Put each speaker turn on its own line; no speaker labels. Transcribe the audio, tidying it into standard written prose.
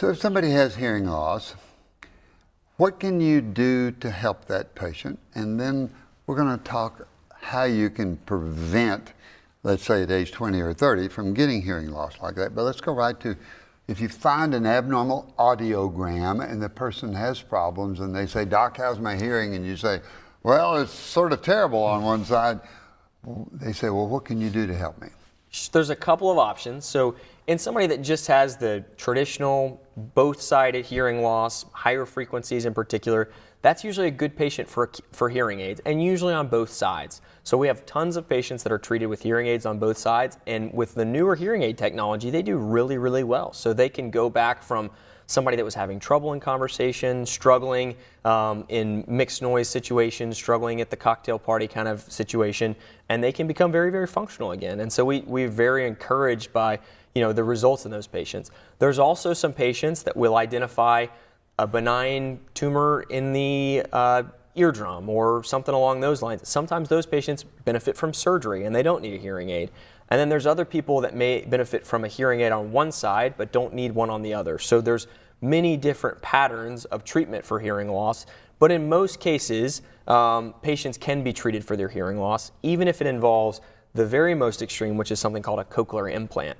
So if somebody has hearing loss, what can you do to help that patient? And then we're going to talk how you can prevent, let's say at age 20 or 30, from getting hearing loss like that. But let's go right to, if you find an abnormal audiogram and the person has problems and they say, "Doc, how's my hearing?" And you say, "Well, it's sort of terrible on one side." They say, "Well, what can you do to help me?"
There's a couple of options. So in somebody that just has the traditional both-sided hearing loss, higher frequencies in particular, that's usually a good patient for hearing aids, and usually on both sides. So we have tons of patients that are treated with hearing aids on both sides, and with the newer hearing aid technology, they do really, really well. So they can go back from somebody that was having trouble in conversation, struggling in mixed noise situations, struggling at the cocktail party kind of situation, and they can become very, very functional again. And so we're very encouraged by the results in those patients. There's also some patients that will identify a benign tumor in the eardrum or something along those lines. Sometimes those patients benefit from surgery and they don't need a hearing aid. And then there's other people that may benefit from a hearing aid on one side but don't need one on the other. So there's many different patterns of treatment for hearing loss. But in most cases, patients can be treated for their hearing loss, even if it involves the very most extreme, which is something called a cochlear implant.